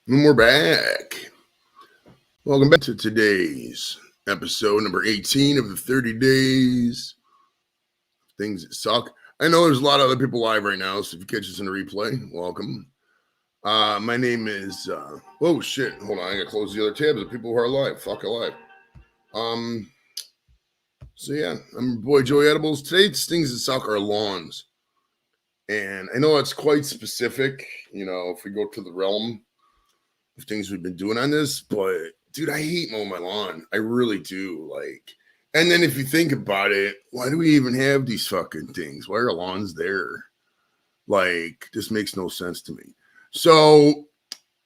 And we're back. Welcome back to today's episode number 18 of the 30 days. Things that suck. I know there's a lot of other people live right now, so if you catch us in a replay, welcome. My name is oh shit. Hold on, I gotta close the other tabs of people who are live. Fuck alive. So yeah, I'm your boy Joey Edibles. Today's things that suck are lawns. And I know it's quite specific, if we go to the realm of things we've been doing on this, but dude, I hate mowing my lawn. I really do. And then if you think about it, why do we even have these fucking things? Why are lawns there? This makes no sense to me. So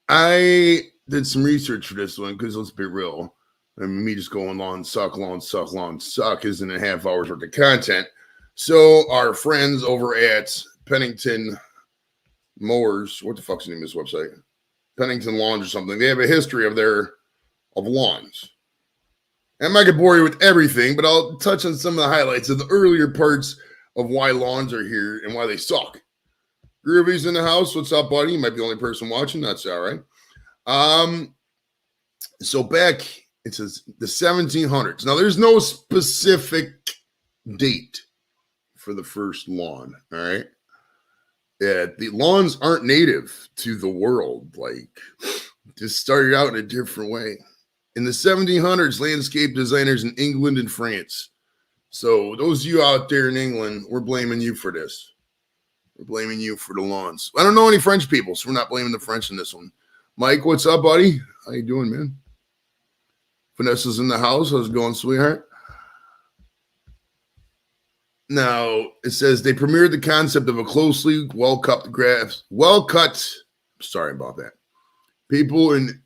I did some research for this one because let's be real. I mean, me just going lawn suck isn't a half hour's worth of content. So our friends over at Pennington Mowers, what the fuck's the name of this website? Pennington Lawns or something. They have a history of lawns. I'm not gonna bore you with everything, but I'll touch on some of the highlights of the earlier parts of why lawns are here and why they suck. Groovy's in the house. What's up, buddy? You might be the only person watching. That's all right. So back, it says the 1700s. Now, there's no specific date for the first lawn. All right. Yeah, the lawns aren't native to the world. Just started out in a different way. In the 1700s, landscape designers in England and France. So those of you out there in England, we're blaming you for this. We're blaming you for the lawns. I don't know any French people, so we're not blaming the French in this one. Mike, what's up, buddy? How you doing, man? Vanessa's in the house. How's it going, sweetheart? Now, it says they premiered the concept of a closely well-cut grass. Sorry about that.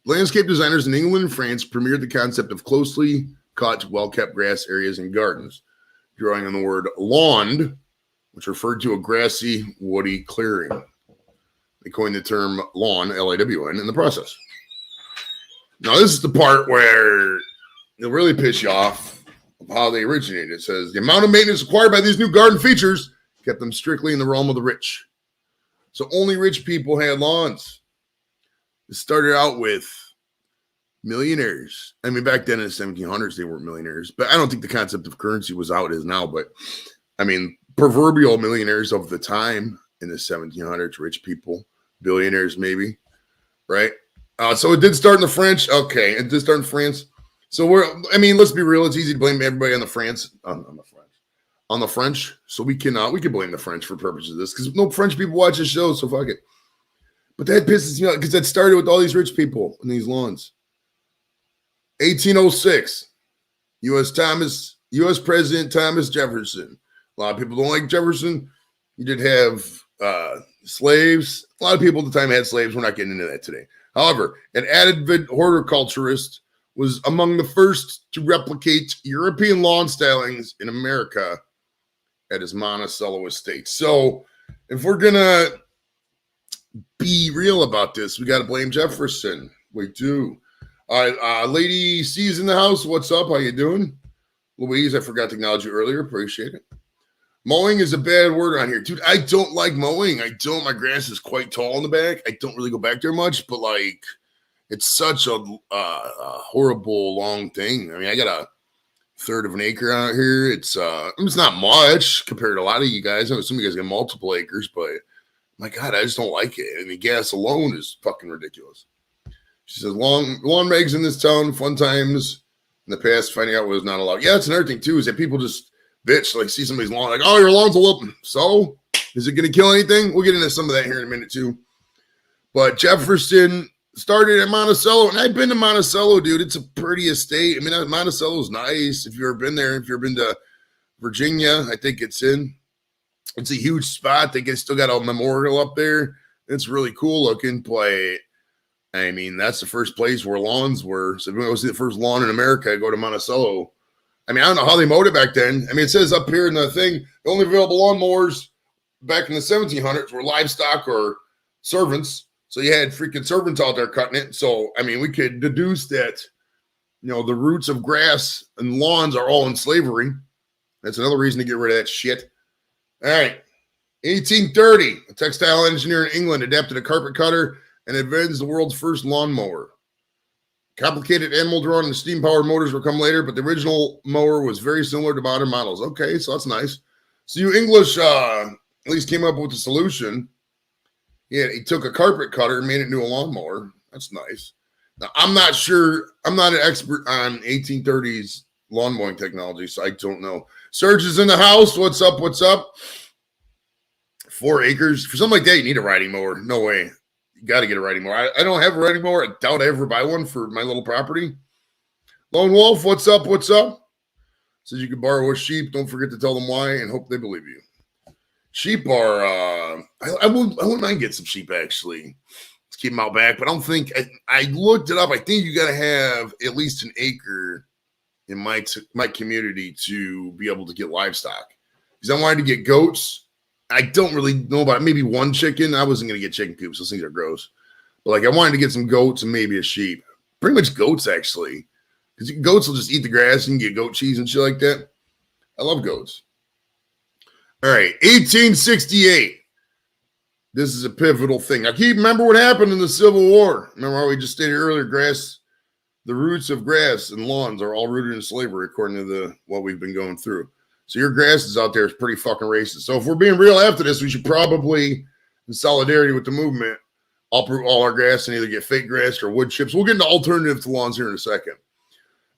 Landscape designers in England and France premiered the concept of closely cut, well-kept grass areas and gardens, drawing on the word lawn, which referred to a grassy, woody clearing. They coined the term lawn, L-A-W-N, in the process. Now, this is the part where it'll really piss you off of how they originated. It says the amount of maintenance required by these new garden features kept them strictly in the realm of the rich. So only rich people had lawns. It started out with millionaires. I mean, back then in the 1700s, they weren't millionaires, but I don't think the concept of currency was how it is now. But I mean, proverbial millionaires of the time in the 1700s, rich people, billionaires maybe, right? So it did start in the French. Okay, it did start in France. So let's be real. It's easy to blame everybody on the French. So we can blame the French for purposes of this because no French people watch this show. So fuck it. But that pisses me off because that started with all these rich people in these lawns. 1806, U.S. President Thomas Jefferson. A lot of people don't like Jefferson. You did have slaves. A lot of people at the time had slaves. We're not getting into that today. However, an avid horticulturist was among the first to replicate European lawn stylings in America at his Monticello estate. So if we're going to be real about this, we got to blame Jefferson. We do. All right, Lady C's in the house. What's up? How you doing? Louise, I forgot to acknowledge you earlier. Appreciate it. Mowing is a bad word on here. Dude, I don't like mowing. My grass is quite tall in the back. I don't really go back there much, but it's such a horrible long thing. I mean, I got a third of an acre out here. It's not much compared to a lot of you guys. I know some of you guys got multiple acres, but my God, I just don't like it. I mean, gas alone is fucking ridiculous. She says, lawn regs in this town, fun times in the past, finding out what was not allowed. Yeah, that's another thing too, is that people just bitch, see somebody's lawn, oh, your lawn's a whooping. So is it going to kill anything? We'll get into some of that here in a minute too. But Jefferson started at Monticello, and I've been to Monticello, dude. It's a pretty estate. I mean, Monticello's nice. If you've ever been there, if you've been to Virginia, I think it's a huge spot. They still got a memorial up there. It's really cool looking. But I mean, that's the first place where lawns were. So if you want to see the first lawn in America, go to Monticello. I mean, I don't know how they mowed it back then. I mean, it says up here in the thing, the only available lawnmowers back in the 1700s were livestock or servants. So you had freaking servants out there cutting it. So, I mean, we could deduce that, the roots of grass and lawns are all in slavery. That's another reason to get rid of that shit. All right. 1830, a textile engineer in England adapted a carpet cutter and invented the world's first lawnmower. Complicated animal drawn and steam-powered motors will come later, but the original mower was very similar to modern models. Okay, so that's nice. So you English at least came up with a solution. Yeah, he took a carpet cutter and made it into a lawnmower. That's nice. Now, I'm not sure. I'm not an expert on 1830s lawn mowing technology, so I don't know. Serge is in the house. What's up? What's up? 4 acres. For something like that, you need a riding mower. No way. You got to get a riding mower. I don't have a riding mower. I doubt I ever buy one for my little property. Lone Wolf, what's up? What's up? Says you can borrow a sheep. Don't forget to tell them why and hope they believe you. Sheep are, I wouldn't mind getting some sheep, actually. Let's keep them out back. But I don't think, I looked it up. I think you got to have at least an acre in my community to be able to get livestock. Because I wanted to get goats. I don't really know about maybe one chicken. I wasn't going to get chicken coops. Those things are gross. But like I wanted to get some goats and maybe a sheep. Pretty much goats, actually. Because goats will just eat the grass and get goat cheese and shit like that. I love goats. All right, 1868. This is a pivotal thing. Now, remember what happened in the Civil War. Remember how we just stated earlier, the roots of grass and lawns are all rooted in slavery, according to what we've been going through. So your grasses out there is pretty fucking racist. So if we're being real after this, we should probably, in solidarity with the movement, uproot all our grass and either get fake grass or wood chips. We'll get into alternative to lawns here in a second.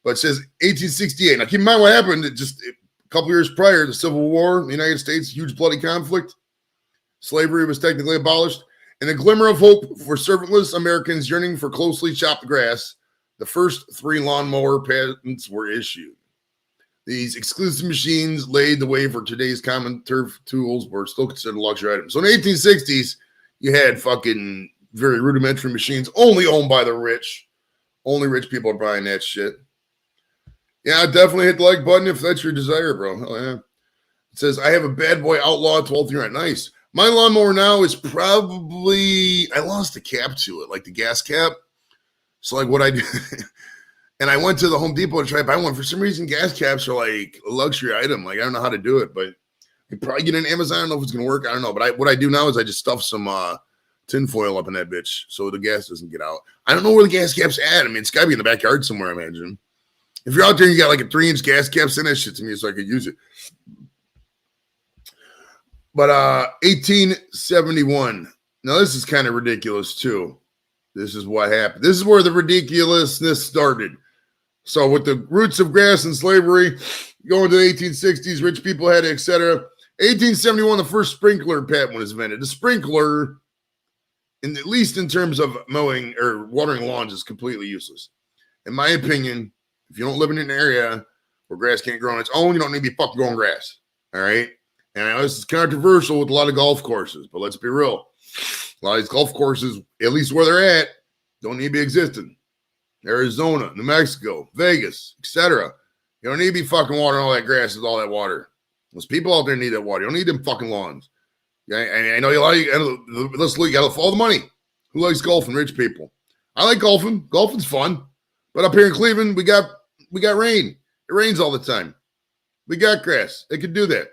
But it says 1868. Now keep in mind what happened. A couple years prior, the Civil War in the United States, huge bloody conflict. Slavery was technically abolished. And a glimmer of hope for servantless Americans yearning for closely chopped grass, the first 3 lawnmower patents were issued. These exclusive machines laid the way for today's common turf tools, but still considered luxury items. So in the 1860s, you had fucking very rudimentary machines only owned by the rich. Only rich people are buying that shit. Yeah, definitely hit the like button if that's your desire, bro. Hell yeah. It says, I have a bad boy outlaw 12th year. Nice. My lawnmower now is probably, I lost the cap to it, like the gas cap. So like what I do... And I went to the Home Depot to try to buy one. For some reason, gas caps are like a luxury item. Like, I don't know how to do it, but you probably get an Amazon. I don't know if it's going to work. I don't know. But what I do now is I just stuff some tin foil up in that bitch so the gas doesn't get out. I don't know where the gas cap's at. I mean, it's got to be in the backyard somewhere, I imagine. If you're out there and you got like a 3-inch gas cap, send that shit to me so I could use it. But 1871. Now, this is kind of ridiculous, too. This is what happened. This is where the ridiculousness started. So with the roots of grass and slavery, going to the 1860s, rich people had it, etc. 1871, the first sprinkler patent was invented. The sprinkler, at least in terms of mowing or watering lawns, is completely useless. In my opinion, if you don't live in an area where grass can't grow on its own, you don't need to be fucking growing grass. All right? And I know this is controversial with a lot of golf courses, but let's be real. A lot of these golf courses, at least where they're at, don't need to be existing. Arizona, New Mexico, Vegas, etc. You don't need to be fucking watering all that grass with all that water. Those people out there need that water. You don't need them fucking lawns. I know you like. Let's look. You got to follow the money. Who likes golfing? Rich people. I like golfing. Golfing's fun. But up here in Cleveland, we got rain. It rains all the time. We got grass. They could do that.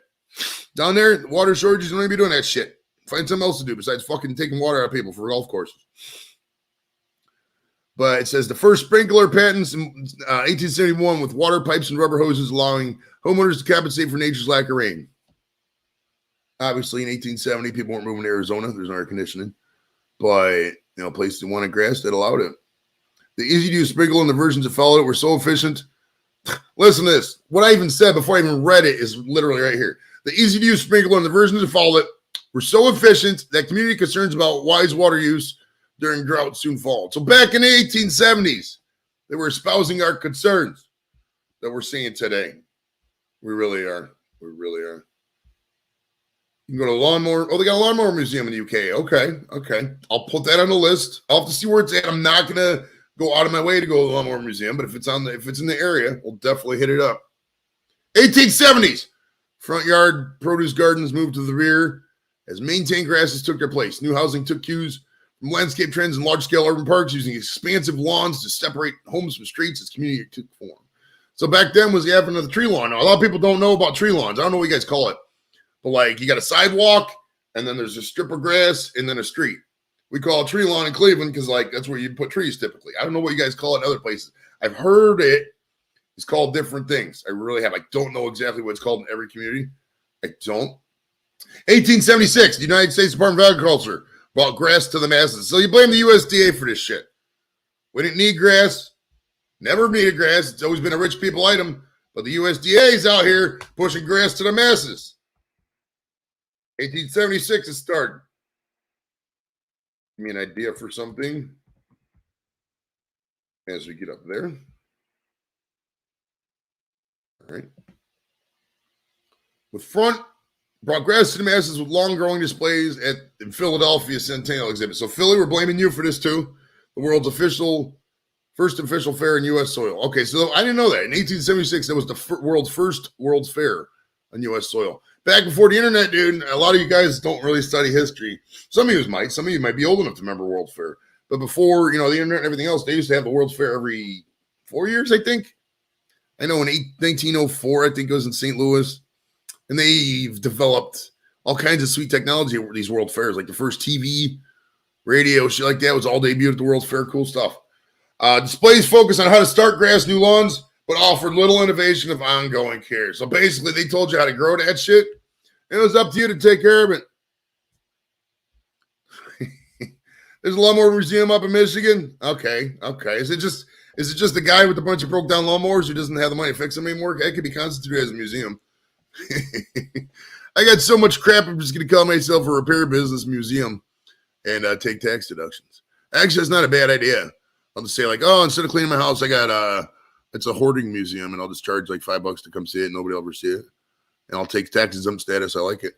Down there, water shortages. You don't need to be doing that shit. Find something else to do besides fucking taking water out of people for golf courses. But it says the first sprinkler patents in 1871 with water pipes and rubber hoses allowing homeowners to compensate for nature's lack of rain. Obviously, in 1870, people weren't moving to Arizona. There's no air conditioning. But, places that wanted grass that allowed it. The easy-to-use sprinkler and the versions that followed it were so efficient. Listen to this. What I even said before I even read it is literally right here. The easy-to-use sprinkler and the versions that followed it were so efficient that community concerns about wise water use during drought soon followed. So back in the 1870s, they were espousing our concerns that we're seeing today. We really are. We really are. You can go to lawnmower. Oh, they got a lawnmower museum in the UK. Okay. I'll put that on the list. I'll have to see where it's at. I'm not gonna go out of my way to go to the lawnmower museum, but if it's in the area, we'll definitely hit it up. 1870s. Front yard produce gardens moved to the rear as maintained grasses took their place. New housing took cues from landscape trends in large-scale urban parks using expansive lawns to separate homes from streets as community took form. So back then was the advent of the tree lawn. Now, a lot of people don't know about tree lawns. I don't know what you guys call it. But like you got a sidewalk, and then there's a strip of grass, and then a street We call it tree lawn in Cleveland because, like, that's where you put trees typically. I don't know what you guys call it in other places. I've heard it's called different things. I really have. I don't know exactly what it's called in every community. I don't. 1876, the United States Department of Agriculture brought grass to the masses. So you blame the USDA for this shit. We didn't need grass. Never needed grass. It's always been a rich people item. But the USDA is out here pushing grass to the masses. 1876 it started. Give me an idea for something as we get up there. All right. With front, brought grass to the masses with long growing displays in Philadelphia Centennial Exhibit. So Philly, we're blaming you for this too. The world's first official fair in U.S. soil. Okay, so I didn't know that. In 1876, that was the world's first World's Fair on U.S. soil. Back before the internet, dude, a lot of you guys don't really study history. Some of you might. Some of you might be old enough to remember World's Fair. But before, the internet and everything else, they used to have the World's Fair every 4 years, I think. I know in 1904, I think it was in St. Louis. And they've developed all kinds of sweet technology over these World Fairs, like the first TV, radio, shit like that was all debuted at the World's Fair. Cool stuff. Displays focus on how to start grass, new lawns, but offered little innovation of ongoing care. So basically, they told you how to grow that shit, and it was up to you to take care of it. There's a lawnmower museum up in Michigan. Okay. Is it just the guy with a bunch of broke down lawnmowers who doesn't have the money to fix them anymore? That could be constituted as a museum. I got so much crap. I'm just going to call myself a repair business museum and take tax deductions. Actually, that's not a bad idea. I'll just say like, oh, instead of cleaning my house, I got it's a hoarding museum, and I'll just charge like $5 to come see it. Nobody will ever see it, and I'll take tax exempt status. I like it.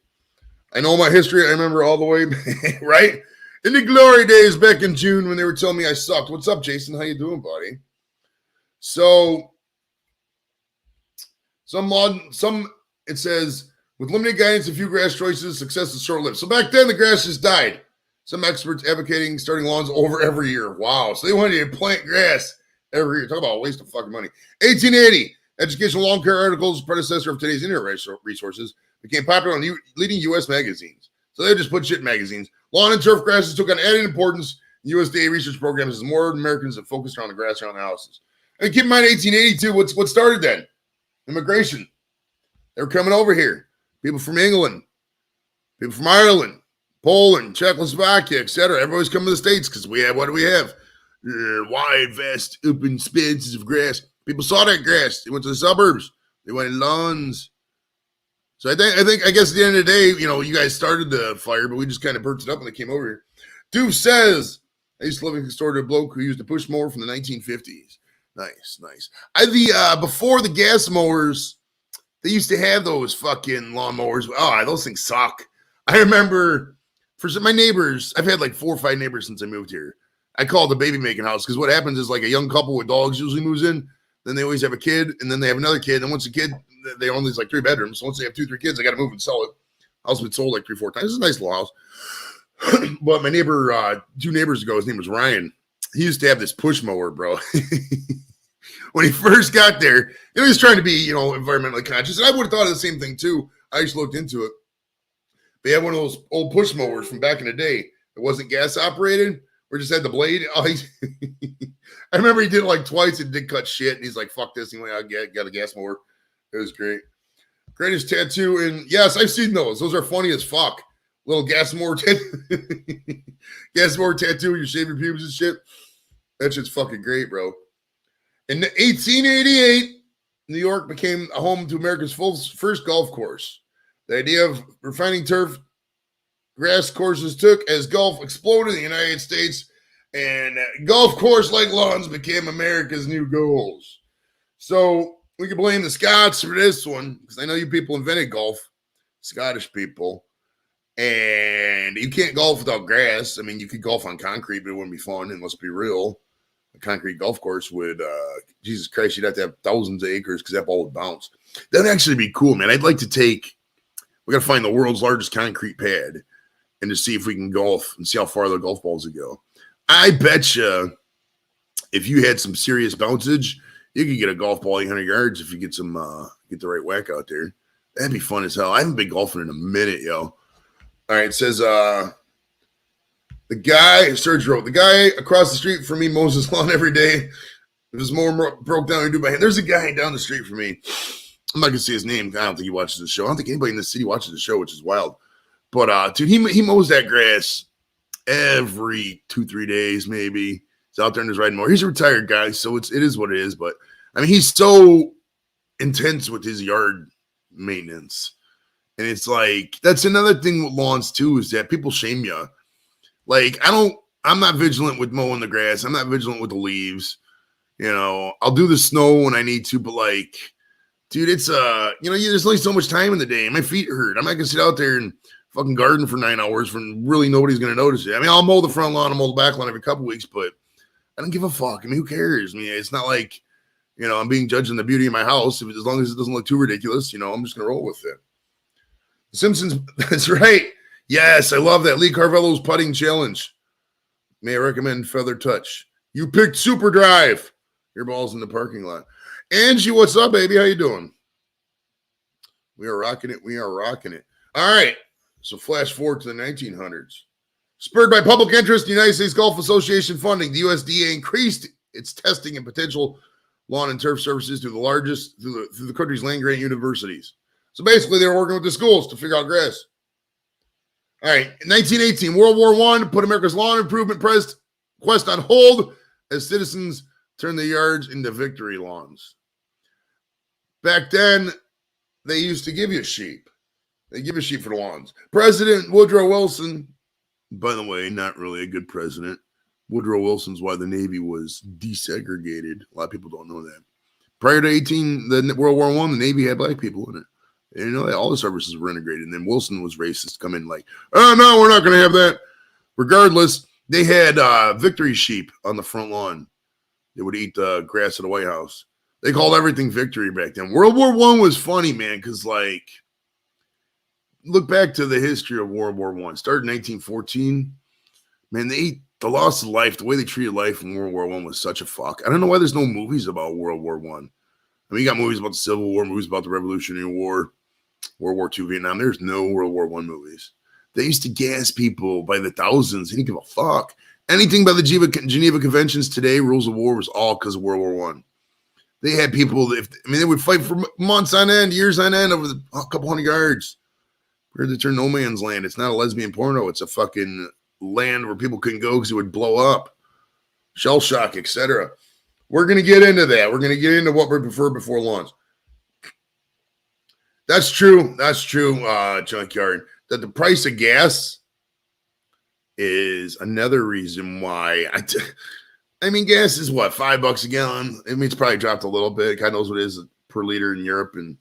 I know my history. I remember all the way right in the glory days back in June when they were telling me I sucked. What's up, Jason? How you doing, buddy? So it says with limited guidance, a few grass choices, success is short-lived. So back then the grass just died. Some experts advocating starting lawns over every year. Wow. So they wanted you to plant grass every year. Talk about a waste of fucking money. 1880, educational lawn care articles, predecessor of today's internet resources, became popular on leading U.S. magazines. So they just put shit in magazines. Lawn and turf grasses took on added importance in USDA research programs as more Americans have focused on the grass around the houses. And keep in mind, 1882, what started then? Immigration. They were coming over here. People from England, people from Ireland, Poland, Czechoslovakia, etc. Everybody's coming to the States because what do we have? Wide, vast, open spaces of grass. People saw that grass. They went to the suburbs. They wanted lawns. So I guess at the end of the day, you guys started the fire, but we just kind of burnt it up when they came over here. Doof says, I used to live next door to a bloke who used a push mower from the 1950s. Nice. Before the gas mowers, they used to have those fucking lawnmowers. Oh, those things suck. I remember for my neighbors, I've had like 4 or 5 neighbors since I moved here. I call it the baby making house because what happens is like a young couple with dogs usually moves in. Then they always have a kid, and then they have another kid. And once a kid, they only like 3 bedrooms. So once they have 2, 3 kids, they got to move and sell it. House been sold like 3, 4 times. It's a nice little house. But my neighbor, 2 neighbors ago, his name was Ryan. He used to have this push mower, bro. When he first got there, he was trying to be, environmentally conscious. And I would have thought of the same thing too. I just looked into it. They had one of those old push mowers from back in the day. It wasn't gas operated. We just had the blade. I remember he did it like twice and did cut shit. And he's like, fuck this. He went out and got a gas mower. It was great. Greatest tattoo. And yes, I've seen those. Those are funny as fuck. Little gas mower tattoo. Gas mower tattoo. You shave your pubes and shit. That shit's fucking great, bro. In 1888, New York became a home to America's first golf course. The idea of refining turf grass courses took as golf exploded in the United States, and golf course like lawns became America's new goals. So we can blame the Scots for this one, because I know you people invented golf, Scottish people, and you can't golf without grass. I mean, you could golf on concrete, but it wouldn't be fun, and let's be real. A concrete golf course would, Jesus Christ, you'd have to have thousands of acres because that ball would bounce. That'd actually be cool, man. I'd like to we got to find the world's largest concrete pad and to see if we can golf and see how far the golf balls would go. I bet you if you had some serious bouncage, you could get a golf ball 800 yards if you get the right whack out there. That'd be fun as hell. I haven't been golfing in a minute, yo. All right, it says, The guy, Serge wrote, the guy across the street from me mows his lawn every day. If his mower broke down, he'd do by hand. There's a guy down the street from me. I'm not gonna say his name. I don't think he watches the show. I don't think anybody in the city watches the show, which is wild. But dude, he mows that grass every 2-3 days, maybe. He's out there and he's riding more. He's a retired guy, so it is what it is. But I mean, he's so intense with his yard maintenance. And it's like, that's another thing with lawns too, is that people shame you. Like, I'm not vigilant with mowing the grass. I'm not vigilant with the leaves. You know, I'll do the snow when I need to, but like, dude, it's, there's only so much time in the day. My feet hurt. I'm not going to sit out there and fucking garden for 9 hours when really nobody's going to notice it. I mean, I'll mow the front lawn, I'll mow the back lawn every couple weeks, but I don't give a fuck. I mean, who cares? I mean, it's not like, I'm being judged on the beauty of my house. As long as it doesn't look too ridiculous, I'm just going to roll with it. The Simpsons, that's right. Yes, I love that. Lee Carvello's putting challenge. May I recommend Feather Touch? You picked Super Drive. Your ball's in the parking lot. Angie, what's up, baby? How you doing? We are rocking it. We are rocking it. All right. So flash forward to the 1900s. Spurred by public interest, the United States Golf Association funding, the USDA increased its testing and potential lawn and turf services through the country's land grant universities. So basically, they were working with the schools to figure out grass. All right. In 1918, World War I put America's lawn improvement quest on hold as citizens turned their yards into victory lawns. Back then, they used to give you sheep. They give you sheep for the lawns. President Woodrow Wilson, by the way, not really a good president. Woodrow Wilson's why the Navy was desegregated. A lot of people don't know that. Prior to the World War I, the Navy had black people in it. And all the services were integrated. And then Wilson was racist, come in like, oh, no, we're not going to have that. Regardless, they had victory sheep on the front lawn. They would eat the grass at the White House. They called everything victory back then. World War I was funny, man, because, like, look back to the history of World War I. Started in 1914. Man, the loss of life, the way they treated life in World War I was such a fuck. I don't know why there's no movies about World War I. I mean, you got movies about the Civil War, movies about the Revolutionary War, World War II, Vietnam. There's no World War I movies. They used to gas people by the thousands. They didn't give a fuck. Anything by the Geneva Conventions today, rules of war, was all because of World War I. They had people, they would fight for months on end, years on end over a couple hundred yards. Where they turn no man's land. It's not a lesbian porno. It's a fucking land where people couldn't go because it would blow up. Shell shock, etc. We're going to get into that. We're going to get into what we prefer before lawns. That's true. That's true, Junkyard. That the price of gas is another reason why. I mean, gas is what, $5 a gallon? I mean, it's probably dropped a little bit. God knows what it is per liter in Europe and,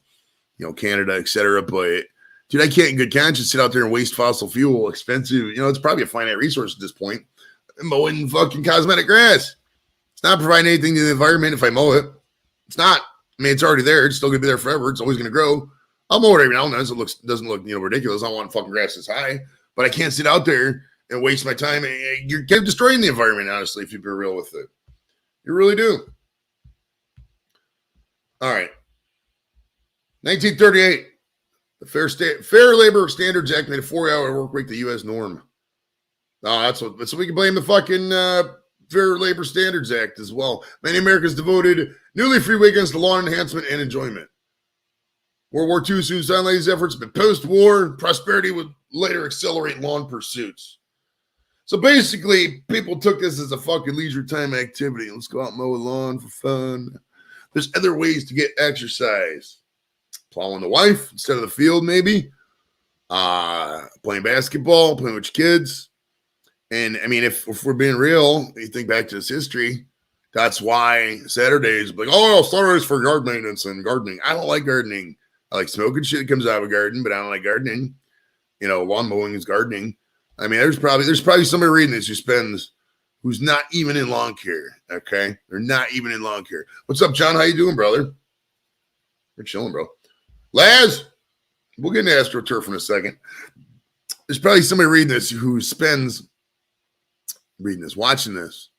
Canada, etc. But, dude, I can't in good conscience sit out there and waste fossil fuel, expensive. It's probably a finite resource at this point. Mowing fucking cosmetic grass. It's not providing anything to the environment if I mow it. It's not. I mean, it's already there. It's still going to be there forever. It's always going to grow. I'll mow it every now and then. It doesn't look ridiculous. I don't want fucking grass this high. But I can't sit out there and waste my time. You're kind of destroying the environment, honestly, if you be real with it. You really do. All right. 1938. The Fair Labor Standards Act made a 4-hour work week the U.S. norm. So we can blame the fucking Fair Labor Standards Act as well. Many Americans devoted nearly free weekends to lawn enhancement and enjoyment. World War II soon sidelined these efforts, but post-war prosperity would later accelerate lawn pursuits. So basically, people took this as a fucking leisure time activity. Let's go out and mow a lawn for fun. There's other ways to get exercise. Plowing the wife instead of the field, maybe. Playing basketball, playing with your kids. And, I mean, if we're being real, you think back to this history, that's why Saturdays, like, Saturdays for yard maintenance and gardening. I don't like gardening. I like smoking shit that comes out of a garden, but I don't like gardening. Lawn mowing is gardening. I mean, there's probably somebody reading this who's not even in lawn care, okay? They're not even in lawn care. What's up, John? How you doing, brother? You're chilling, bro. Laz, we'll get into AstroTurf in a second. There's probably somebody reading this who spends watching this.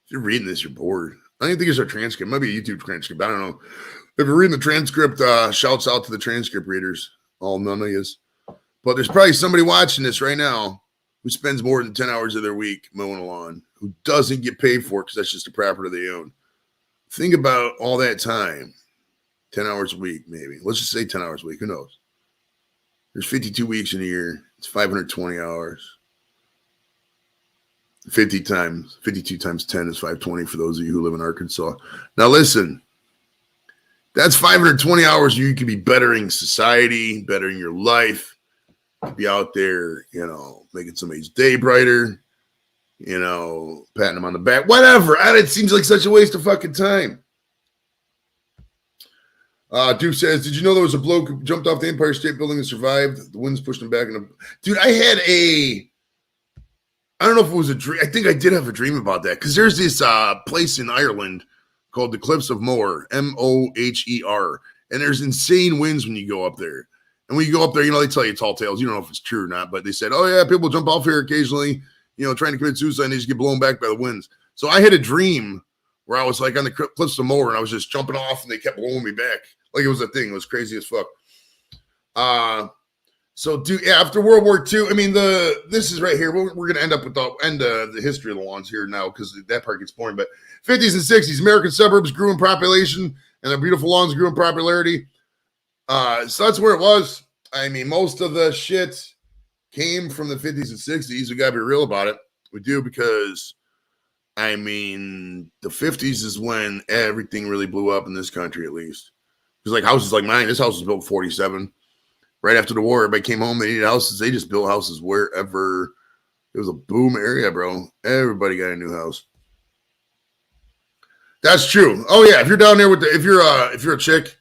If you're reading this, you're bored. I don't think it's a transcript. It might be a YouTube transcript. I don't know. If you're reading the transcript, shouts out to the transcript readers. All none of yous. But there's probably somebody watching this right now who spends more than 10 hours of their week mowing a lawn, who doesn't get paid for it because that's just a property they own. Think about all that time. 10 hours a week, maybe. Let's just say 10 hours a week. Who knows? There's 52 weeks in a year. It's 520 hours. 52 times 10 is 520 for those of you who live in Arkansas. Now listen, that's 520 hours you could be bettering society, bettering your life. You could be out there, making somebody's day brighter, patting them on the back, whatever. It seems like such a waste of fucking time. Duke says, did you know there was a bloke who jumped off the Empire State Building and survived? The winds pushed him back. Dude, I don't know if it was a dream. I think I did have a dream about that because there's this place in Ireland called the Cliffs of Moher, Moher. And there's insane winds when you go up there. And when you go up there, they tell you tall tales. You don't know if it's true or not, but they said, oh, yeah, people jump off here occasionally, trying to commit suicide and they just get blown back by the winds. So I had a dream where I was like on the Cliffs of Moher and I was just jumping off and they kept blowing me back. Like it was a thing. It was crazy as fuck. So, dude, after World War II, this is right here. We're going to end up with the history of the lawns here now because that part gets boring. But 50s and 60s, American suburbs grew in population and the beautiful lawns grew in popularity. So that's where it was. Most of the shit came from the 50s and 60s. We got to be real about it. We do because, the 50s is when everything really blew up in this country, at least. Because like houses like mine, this house was built in 47. Right after the war, everybody came home, they needed houses. They just built houses wherever. It was a boom area, bro. Everybody got a new house. That's true. Oh, yeah. If you're down there if you're a chick,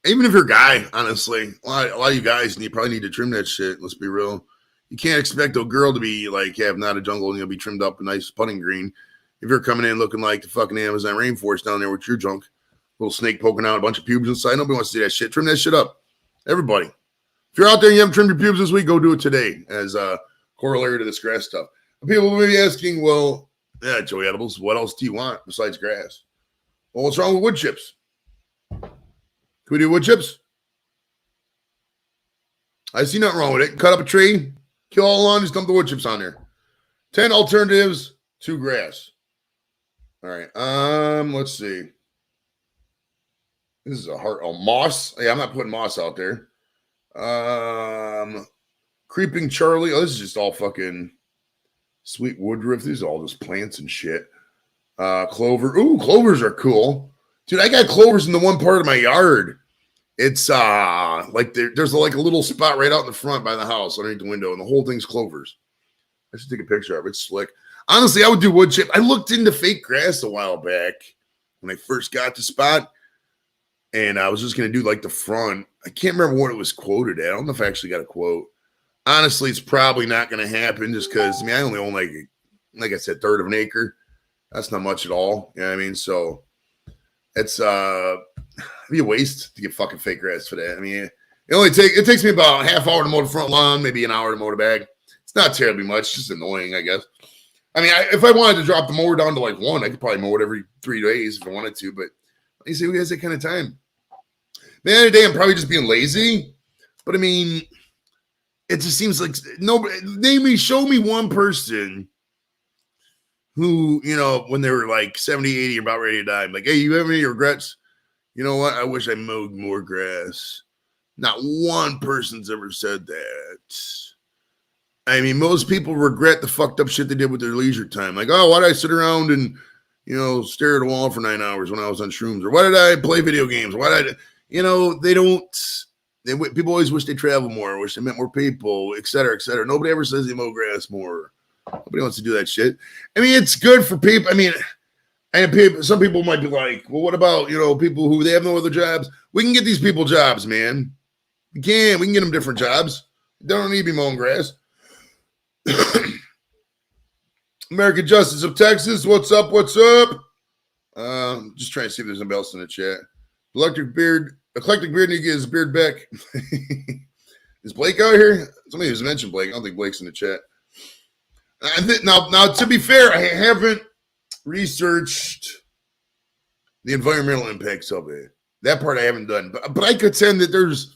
even if you're a guy, honestly, a lot of you guys probably need to trim that shit. Let's be real. You can't expect a girl to be like, not a jungle and be trimmed up a nice putting green. If you're coming in looking like the fucking Amazon rainforest down there with your junk, little snake poking out, a bunch of pubes inside, nobody wants to see that shit. Trim that shit up. Everybody. If you're out there and you haven't trimmed your pubes this week, go do it today as a corollary to this grass stuff. People will be asking, well, yeah, Joey Edibles, what else do you want besides grass? Well, what's wrong with wood chips? Can we do wood chips? I see nothing wrong with it. Cut up a tree, kill all the lawn, just dump the wood chips on there. 10 alternatives to grass. All right. Let's see. This is moss. Yeah, I'm not putting moss out there. Creeping Charlie. Oh, this is just all fucking sweet woodruff. These are all just plants and shit. Clover. Ooh, clovers are cool. Dude, I got clovers in the one part of my yard. It's like there's like a little spot right out in the front by the house underneath the window, and the whole thing's clovers. I should take a picture of it. It's slick. Honestly, I would do wood chip. I looked into fake grass a while back when I first got the spot. And I was just going to do like the front. I can't remember what it was quoted at. I don't know if I actually got a quote. Honestly, it's probably not going to happen just because, I only own like I said, third of an acre. That's not much at all. You know what I mean? So it's it'd be a waste to get fucking fake grass for that. It takes me about a half hour to mow the front lawn, maybe an hour to mow the back. It's not terribly much. It's just annoying, I guess. If I wanted to drop the mower down to like one, I could probably mow it every 3 days if I wanted to, but you say who has that kind of time? Man, today I'm probably just being lazy, but it just seems like nobody. Show me one person who, when they were like 70, 80, about ready to die, I'm like, hey, you have any regrets? You know what? I wish I mowed more grass. Not one person's ever said that. Most people regret the fucked up shit they did with their leisure time. Like, oh, why did I sit around and, stare at a wall for 9 hours when I was on shrooms? Or why did I play video games? Why did I... they don't. People always wish they travel more, wish they met more people, et cetera, et cetera. Nobody ever says they mow grass more. Nobody wants to do that shit. It's good for people. Some people might be like, well, what about, people who they have no other jobs? We can get these people jobs, man. We can get them different jobs. They don't need to be mowing grass. American Justice of Texas, what's up? What's up? Just trying to see if there's somebody else in the chat. Eclectic Beard need to get his beard back. Is Blake out here? Somebody has mentioned Blake. I don't think Blake's in the chat. Now, to be fair, I haven't researched the environmental impacts of it. That part I haven't done. But I contend that there's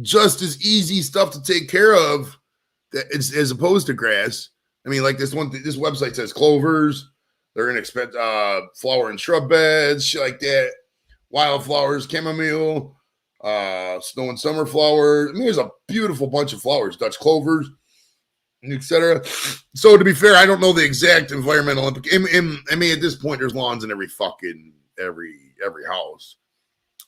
just as easy stuff to take care of it's as opposed to grass. I mean, like this website says clovers. They're gonna expect flower and shrub beds, shit like that. Wildflowers, chamomile, snow and summer flowers. I mean, there's a beautiful bunch of flowers, Dutch clovers, etc. So to be fair, I don't know the exact environmental implication. I mean, at this point, there's lawns in every house.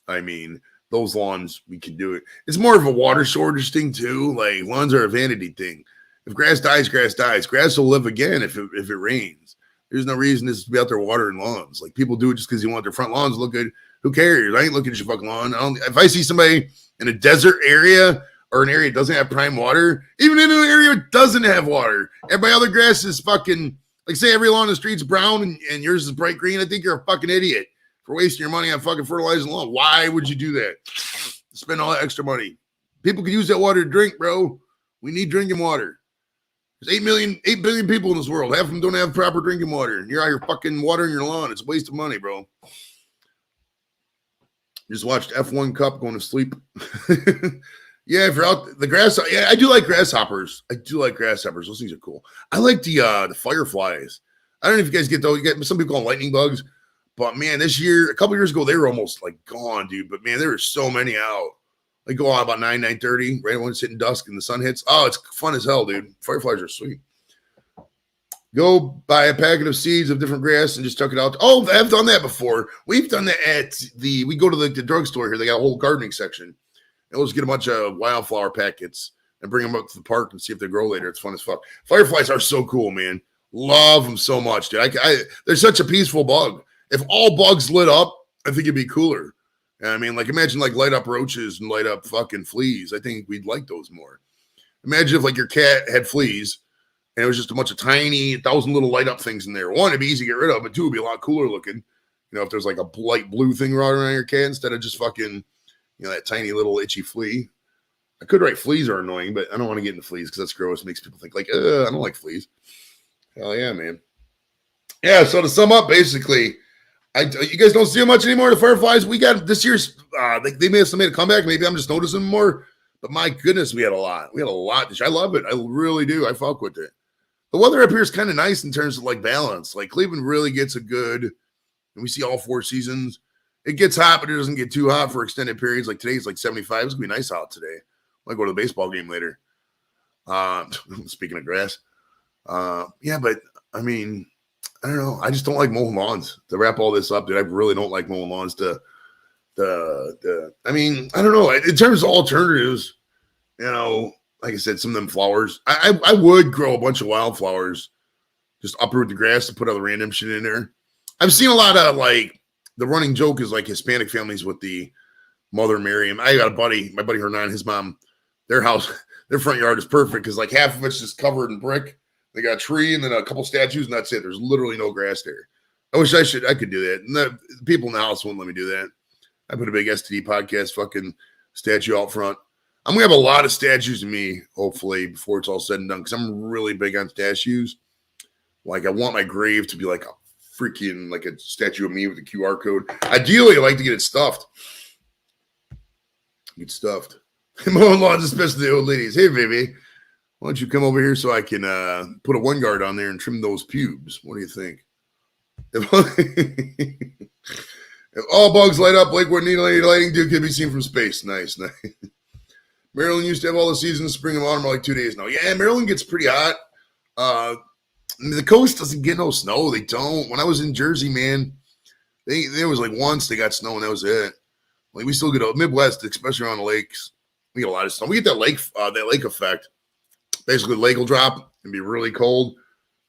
I mean, those lawns, we can do it. It's more of a water shortage thing too. Like lawns are a vanity thing. If grass dies, grass dies. Grass will live again if it rains. There's no reason to be out there watering lawns. Like people do it just because you want their front lawns to look good. Who cares? I ain't looking at your fucking lawn. If I see somebody in a desert area or an area that doesn't have prime water, even in an area that doesn't have water, every other grass is fucking, like say every lawn in the street's brown and yours is bright green, I think you're a fucking idiot for wasting your money on fucking fertilizing the lawn. Why would you do that? Spend all that extra money. People could use that water to drink, bro. We need drinking water. There's 8 billion people in this world. Half of them don't have proper drinking water. And you're out here fucking watering your lawn. It's a waste of money, bro. Just watched F1 Cup going to sleep. Yeah, if you're out the grass, yeah, I do like grasshoppers. Those things are cool. I like the fireflies. I don't know if you guys get those. You get some people call them lightning bugs, but man, this year, a couple years ago, they were almost like gone, dude. But man, there were so many out. They go on about 9:30, right when it's hitting dusk and the sun hits. Oh, it's fun as hell, dude. Fireflies are sweet. Go buy a packet of seeds of different grass and just chuck it out. Oh, I've done that before. We've done that we go to the drugstore here. They got a whole gardening section. And we'll just get a bunch of wildflower packets and bring them up to the park and see if they grow later. It's fun as fuck. Fireflies are so cool, man. Love them so much, dude. They're such a peaceful bug. If all bugs lit up, I think it'd be cooler. I mean, like imagine like light up roaches and light up fucking fleas. I think we'd like those more. Imagine if like your cat had fleas and it was just a bunch of tiny 1,000 little light up things in there. One, it'd be easy to get rid of, but two, it'd be a lot cooler looking. You know, if there's like a light blue thing running around your cat instead of just fucking, you know, that tiny little itchy flea. I could write fleas are annoying, but I don't want to get into fleas because that's gross. It makes people think like, I don't like fleas. Hell yeah, man. Yeah, so to sum up, basically, you guys don't see them much anymore. The fireflies, we got this year's, they may have made a comeback. Maybe I'm just noticing more. But my goodness, we had a lot. We had a lot this year. I love it. I really do. I fuck with it. The weather up here is kind of nice in terms of like balance. Like Cleveland really gets a good, and we see all 4 seasons. It gets hot, but it doesn't get too hot for extended periods. Like today's like 75. It's gonna be nice out today. I might go to the baseball game later. Speaking of grass. Yeah, but I mean, I don't know. I just don't like mowing lawns. To wrap all this up, dude, I really don't like mowing lawns. I mean, I don't know. In terms of alternatives, you know, like I said, some of them flowers. I would grow a bunch of wildflowers, just uproot the grass to put other random shit in there. I've seen a lot of like the running joke is like Hispanic families with the Mother Mary. I got a buddy, my buddy Hernan, his mom, their house, their front yard is perfect because like half of it's just covered in brick. They got a tree and then a couple statues, and that's it. There's literally no grass there. I wish I could do that. And the people in the house wouldn't let me do that. I put a big STD podcast fucking statue out front. I'm going to have a lot of statues of me, hopefully, before it's all said and done, because I'm really big on statues. Like, I want my grave to be like a freaking, like a statue of me with a QR code. Ideally, I like to get it stuffed. Get stuffed. Mowing lawns, especially the old ladies. Hey, baby. Why don't you come over here so I can put a one guard on there and trim those pubes? What do you think? If all bugs light up, Lakewood needle lighting dude can be seen from space. Nice. Maryland used to have all the seasons, spring and autumn, are like 2 days now. Yeah, Maryland gets pretty hot. The coast doesn't get no snow. They don't. When I was in Jersey, man, there was like once they got snow and that was it. Like we still get a Midwest, especially around the lakes. We get a lot of snow. We get that lake effect. Basically, the lake will drop and be really cold,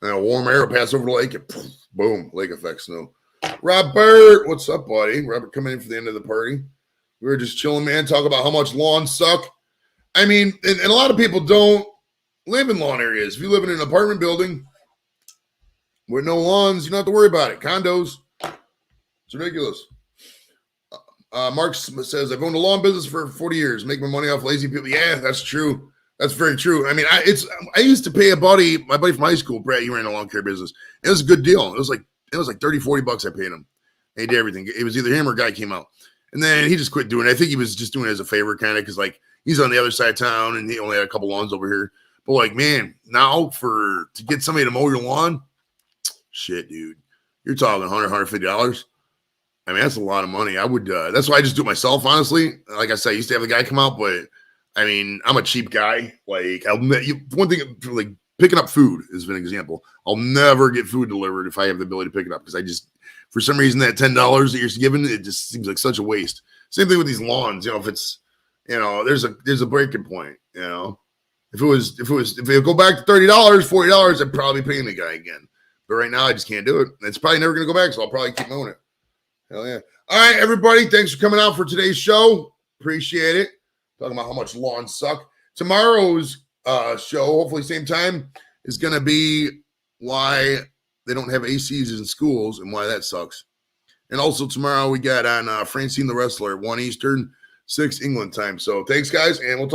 and a warm air will pass over the lake, and poof, boom, lake effect snow. Robert, what's up, buddy? Robert coming in for the end of the party. We were just chilling, man, talk about how much lawns suck. I mean, and a lot of people don't live in lawn areas. If you live in an apartment building with no lawns, you don't have to worry about it. Condos, it's ridiculous. Mark says, I've owned a lawn business for 40 years, make my money off lazy people. Yeah, that's true. That's very true. I mean, I used to pay my buddy from high school, Brett, he ran a lawn care business. It was a good deal. It was like $30-$40 I paid him. And he did everything. It was either him or a guy came out. And then he just quit doing it. I think he was just doing it as a favor, kind of, because like he's on the other side of town and he only had a couple lawns over here. But like, man, now to get somebody to mow your lawn, shit, dude, you're talking $100, $150. I mean, that's a lot of money. I would, that's why I just do it myself, honestly. Like I said, I used to have the guy come out, but I mean, I'm a cheap guy. Like, one thing, like picking up food is an example. I'll never get food delivered if I have the ability to pick it up because I just, for some reason, that $10 that you're giving, it just seems like such a waste. Same thing with these lawns. You know, if it's, you know, there's a breaking point. You know, if it go back to $30, $40, I'd probably be paying the guy again. But right now, I just can't do it. It's probably never going to go back, so I'll probably keep mowing it. Hell yeah. All right, everybody. Thanks for coming out for today's show. Appreciate it. Talking about how much lawns suck. Tomorrow's show, hopefully same time, is going to be why they don't have ACs in schools and why that sucks. And also tomorrow we got on Francine the Wrestler, 1 Eastern, 6 England time. So thanks, guys, and we'll talk.